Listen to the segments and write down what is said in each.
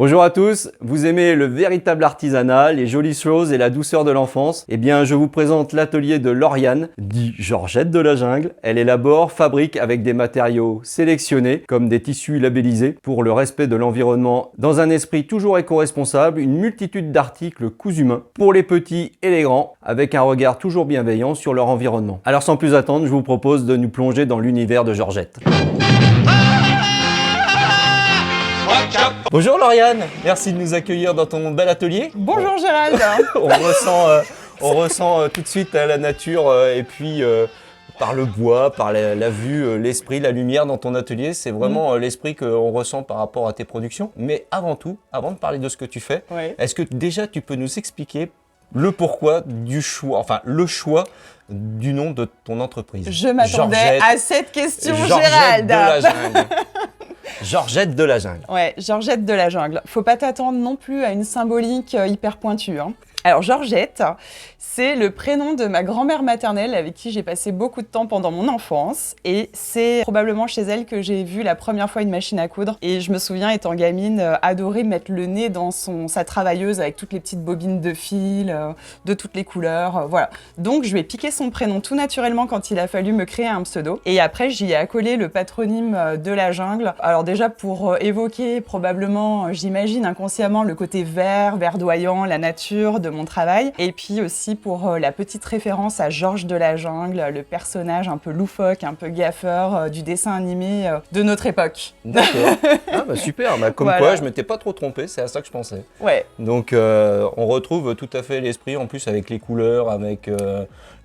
Bonjour à tous, vous aimez le véritable artisanat, les jolies choses et la douceur de l'enfance? Eh bien, je vous présente l'atelier de Lauriane, dit Georgette de la Jungle. Elle élabore, fabrique avec des matériaux sélectionnés, comme des tissus labellisés, pour le respect de l'environnement, dans un esprit toujours éco-responsable, une multitude d'articles cousus main, pour les petits et les grands, avec un regard toujours bienveillant sur leur environnement. Alors sans plus attendre, je vous propose de nous plonger dans l'univers de Georgette. Bonjour Lauriane, merci de nous accueillir dans ton bel atelier. Bonjour Gérald. on ressent tout de suite la nature et puis par le bois, par la vue, l'esprit, la lumière dans ton atelier. C'est vraiment l'esprit qu'on ressent par rapport à tes productions. Mais avant tout, avant de parler de ce que tu fais, est-ce que déjà tu peux nous expliquer le pourquoi du choix, enfin le choix du nom de ton entreprise? Je m'attendais à cette question, Georgette Gérald. de la Jungle. Georgette de la Jungle. Ouais, Georgette de la Jungle. Faut pas t'attendre non plus à une symbolique hyper pointue, hein. Alors Georgette, c'est le prénom de ma grand-mère maternelle avec qui j'ai passé beaucoup de temps pendant mon enfance et c'est probablement chez elle que j'ai vu la première fois une machine à coudre et je me souviens étant gamine adorer mettre le nez dans sa travailleuse avec toutes les petites bobines de fil, de toutes les couleurs, voilà. Donc je lui ai piqué son prénom tout naturellement quand il a fallu me créer un pseudo et après j'y ai accolé le patronyme de la jungle. Alors déjà pour évoquer probablement, j'imagine inconsciemment le côté vert, verdoyant, la nature de mon travail et puis aussi pour la petite référence à Georges de la Jungle, le personnage un peu loufoque, un peu gaffeur du dessin animé de notre époque. D'accord. Ah bah super, bah comme voilà. Quoi je m'étais pas trop trompé, c'est à ça que je pensais. Ouais. Donc on retrouve tout à fait l'esprit en plus avec les couleurs, avec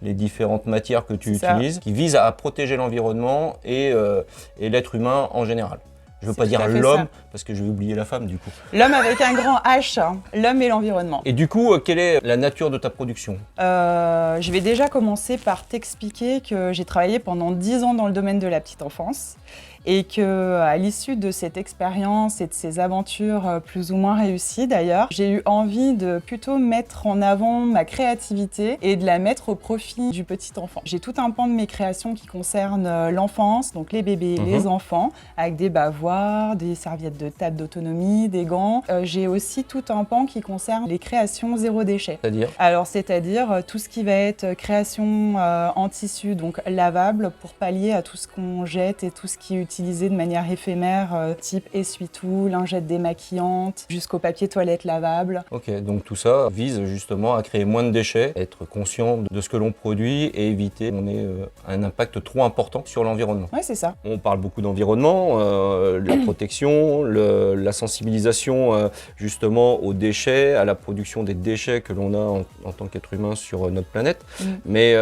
les différentes matières que tu utilises, qui visent à protéger l'environnement et l'être humain en général. Je veux pas dire l'homme, parce que je vais oublier la femme du coup. L'homme avec un grand H, l'homme et l'environnement. Et du coup, quelle est la nature de ta production? Je vais déjà commencer par t'expliquer que j'ai travaillé pendant 10 ans dans le domaine de la petite enfance et qu'à l'issue de cette expérience et de ces aventures plus ou moins réussies d'ailleurs, j'ai eu envie de plutôt mettre en avant ma créativité et de la mettre au profit du petit enfant. J'ai tout un pan de mes créations qui concernent l'enfance, donc les bébés, les enfants, avec des bavoirs, des serviettes de table d'autonomie, des gants. J'ai aussi tout un pan qui concerne les créations zéro déchet. C'est-à-dire? Alors c'est-à-dire tout ce qui va être création en tissu, donc lavable, pour pallier à tout ce qu'on jette et tout ce qui est utilisé de manière éphémère, type essuie-tout, lingette démaquillante, jusqu'au papier toilette lavable. Ok, donc tout ça vise justement à créer moins de déchets, être conscient de ce que l'on produit et éviter qu'on ait un impact trop important sur l'environnement. Oui, c'est ça. On parle beaucoup d'environnement, la protection, la sensibilisation justement aux déchets, à la production des déchets que l'on a en tant qu'être humain sur notre planète. Mais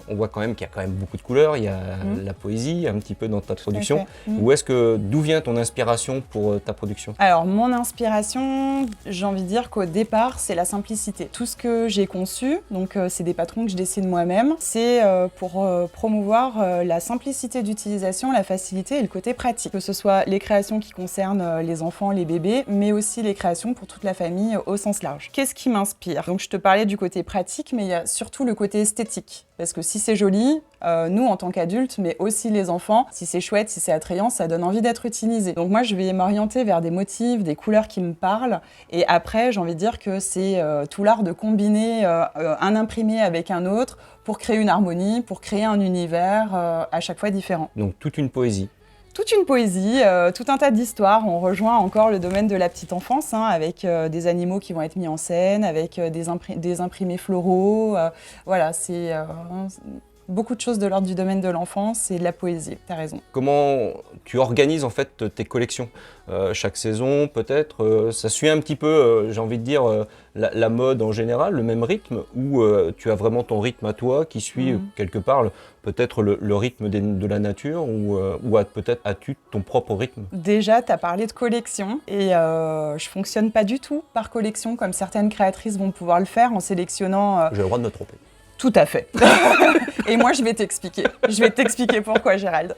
on voit quand même qu'il y a quand même beaucoup de couleurs, il y a la poésie un petit peu dans ta production. D'où vient ton inspiration pour ta production? Alors, mon inspiration, j'ai envie de dire qu'au départ, c'est la simplicité. Tout ce que j'ai conçu, donc c'est des patrons que je dessine moi-même, c'est pour promouvoir la simplicité d'utilisation, la facilité et le côté pratique. Que ce soit les créations qui concernent les enfants, les bébés, mais aussi les créations pour toute la famille au sens large. Qu'est-ce qui m'inspire? Donc je te parlais du côté pratique, mais il y a surtout le côté esthétique. Parce que si c'est joli, nous en tant qu'adultes, mais aussi les enfants, si c'est chouette, si c'est attrayant, ça donne envie d'être utilisé. Donc moi, je vais m'orienter vers des motifs, des couleurs qui me parlent. Et après, j'ai envie de dire que c'est tout l'art de combiner un imprimé avec un autre pour créer une harmonie, pour créer un univers à chaque fois différent. Donc toute une poésie. Toute une poésie, tout un tas d'histoires. On rejoint encore le domaine de la petite enfance, avec des animaux qui vont être mis en scène, avec des imprimés floraux. Voilà, c'est beaucoup de choses de l'ordre du domaine de l'enfance et de la poésie, t'as raison. Comment tu organises en fait tes collections? Chaque saison peut-être, ça suit un petit peu, j'ai envie de dire, la mode en général, le même rythme, ou tu as vraiment ton rythme à toi qui suit quelque part peut-être le rythme de la nature, ou peut-être as-tu ton propre rythme? Déjà, tu as parlé de collection et je fonctionne pas du tout par collection comme certaines créatrices vont pouvoir le faire en sélectionnant... J'ai le droit de me tromper. Tout à fait. Et moi, je vais t'expliquer. Je vais t'expliquer pourquoi, Gérald.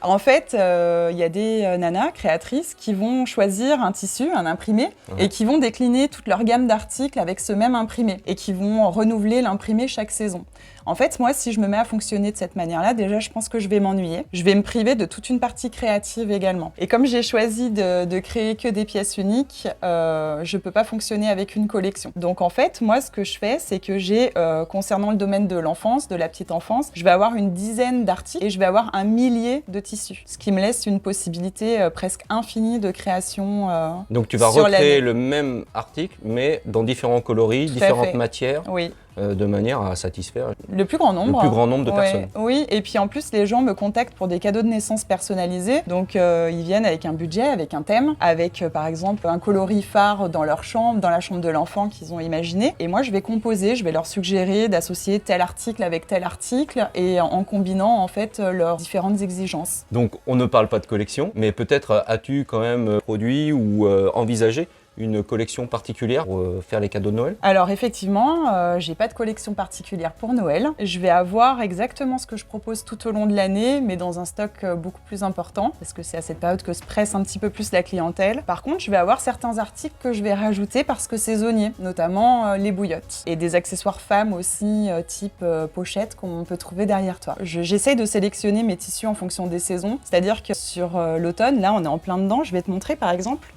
En fait, il y a des nanas créatrices qui vont choisir un tissu, un imprimé, et qui vont décliner toute leur gamme d'articles avec ce même imprimé, et qui vont renouveler l'imprimé chaque saison. En fait, moi, si je me mets à fonctionner de cette manière-là, déjà, je pense que je vais m'ennuyer. Je vais me priver de toute une partie créative également. Et comme j'ai choisi de créer que des pièces uniques, je peux pas fonctionner avec une collection. Donc, en fait, moi, ce que je fais, c'est que j'ai, concernant le domaine de l'enfance, de la petite enfance, je vais avoir une dizaine d'articles et je vais avoir un millier de tissus. Ce qui me laisse une possibilité presque infinie de création. Donc, tu vas recréer le même article, mais dans différents coloris, différentes matières. Oui. De manière à satisfaire le plus grand nombre de personnes. Oui, et puis en plus, les gens me contactent pour des cadeaux de naissance personnalisés. Donc, ils viennent avec un budget, avec un thème, avec par exemple un coloris phare dans leur chambre, dans la chambre de l'enfant qu'ils ont imaginé. Et moi, je vais composer, je vais leur suggérer d'associer tel article avec tel article et en combinant en fait leurs différentes exigences. Donc, on ne parle pas de collection, mais peut-être as-tu quand même produit ou envisagé une collection particulière pour faire les cadeaux de Noël? Alors effectivement, j'ai pas de collection particulière pour Noël. Je vais avoir exactement ce que je propose tout au long de l'année, mais dans un stock beaucoup plus important, parce que c'est à cette période que se presse un petit peu plus la clientèle. Par contre, je vais avoir certains articles que je vais rajouter parce que saisonniers, notamment les bouillottes. Et des accessoires femmes aussi, type pochette, qu'on peut trouver derrière toi. J'essaye de sélectionner mes tissus en fonction des saisons, c'est-à-dire que sur l'automne, là on est en plein dedans, je vais te montrer par exemple...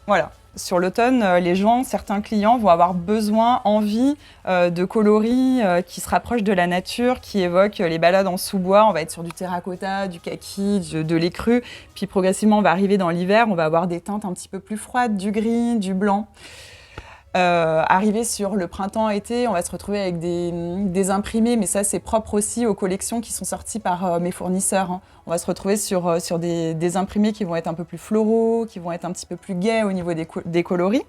Voilà. Sur l'automne, certains clients vont avoir besoin, envie de coloris qui se rapprochent de la nature, qui évoquent les balades en sous-bois. On va être sur du terracotta, du kaki, de l'écru. Puis progressivement, on va arriver dans l'hiver, on va avoir des teintes un petit peu plus froides, du gris, du blanc. Arrivé sur le printemps-été, on va se retrouver avec des imprimés, mais ça c'est propre aussi aux collections qui sont sorties par mes fournisseurs. Hein. On va se retrouver sur des imprimés qui vont être un peu plus floraux, qui vont être un petit peu plus gais au niveau des coloris.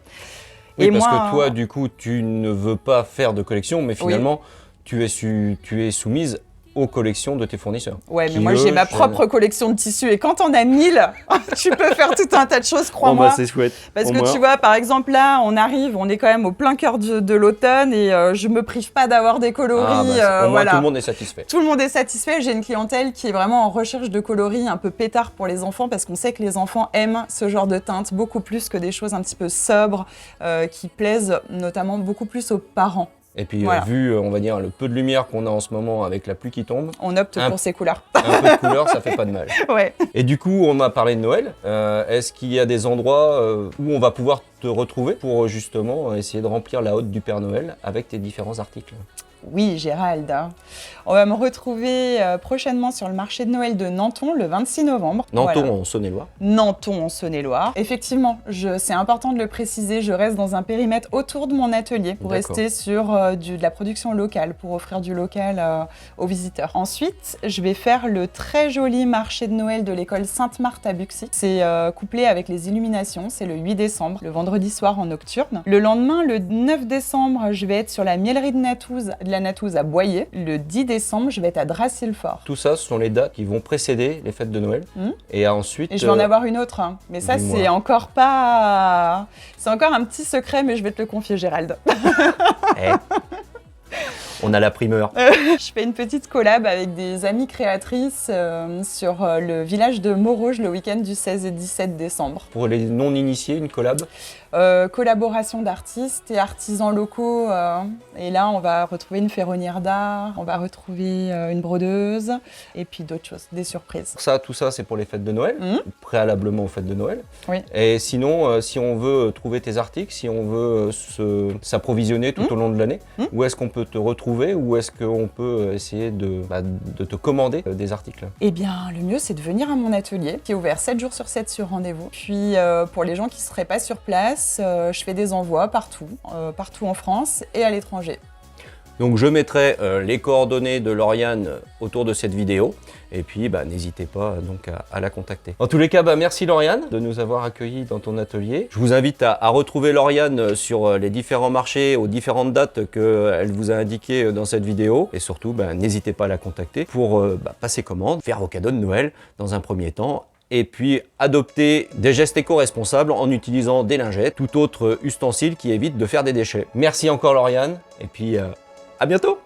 Oui, et parce que toi, du coup, tu ne veux pas faire de collection, mais finalement, tu es soumise aux collections de tes fournisseurs. Ouais, mais moi j'ai ma propre collection de tissus et quand t'en as 1000, tu peux faire tout un tas de choses, crois-moi. Bon, bah, c'est chouette. Parce que tu vois, par exemple là, on est quand même au plein cœur de l'automne et je me prive pas d'avoir des coloris. Au moins, tout le monde est satisfait. Tout le monde est satisfait. J'ai une clientèle qui est vraiment en recherche de coloris un peu pétard pour les enfants parce qu'on sait que les enfants aiment ce genre de teintes beaucoup plus que des choses un petit peu sobres qui plaisent notamment beaucoup plus aux parents. Et puis, vu, on va dire, le peu de lumière qu'on a en ce moment avec la pluie qui tombe... On opte pour ces couleurs. Un peu de couleur, ça fait pas de mal. Ouais. Et du coup, on a parlé de Noël. Est-ce qu'il y a des endroits où on va pouvoir te retrouver pour justement essayer de remplir la hotte du Père Noël avec tes différents articles? Oui, Gérald. On va me retrouver prochainement sur le marché de Noël de Nanton le 26 novembre. Nanton en Saône-et-Loire. Nanton en Saône-et-Loire. Effectivement, c'est important de le préciser, je reste dans un périmètre autour de mon atelier pour rester sur de la production locale, pour offrir du local aux visiteurs. Ensuite, je vais faire le très joli marché de Noël de l'école Sainte-Marthe à Buxy. C'est couplé avec les illuminations, c'est le 8 décembre, le vendredi soir en nocturne. Le lendemain, le 9 décembre, je vais être sur la miellerie de la Natouze à Boyer. Le 10 décembre, je vais être à Dracy-le-Fort. Tout ça, ce sont les dates qui vont précéder les fêtes de Noël. Et ensuite... Et je vais en avoir une autre, hein. Mais ça, c'est encore pas... C'est encore un petit secret, mais je vais te le confier, Gérald. On a la primeur. Je fais une petite collab avec des amies créatrices sur le village de Morauge le week-end du 16 et 17 décembre. Pour les non-initiés, une collab? Collaboration d'artistes et artisans locaux. Et là, on va retrouver une ferronnière d'art, on va retrouver une brodeuse et puis d'autres choses, des surprises. Tout ça, c'est pour les fêtes de Noël, préalablement aux fêtes de Noël. Oui. Et sinon, si on veut trouver tes articles, si on veut s'approvisionner tout au long de l'année, où est-ce qu'on peut te retrouver? Où est-ce qu'on peut essayer de te commander des articles? Eh bien, le mieux, c'est de venir à mon atelier, qui est ouvert 7 jours sur 7 sur rendez-vous. Puis, pour les gens qui ne seraient pas sur place, je fais des envois partout en France et à l'étranger. Donc je mettrai les coordonnées de Lauriane autour de cette vidéo et puis n'hésitez pas donc à la contacter. En tous les cas, merci Lauriane de nous avoir accueillis dans ton atelier. Je vous invite à retrouver Lauriane sur les différents marchés aux différentes dates qu'elle vous a indiquées dans cette vidéo et surtout n'hésitez pas à la contacter pour passer commande, faire vos cadeaux de Noël dans un premier temps. Et puis adopter des gestes éco-responsables en utilisant des lingettes, tout autre ustensile qui évite de faire des déchets. Merci encore Lauriane, et puis À bientôt!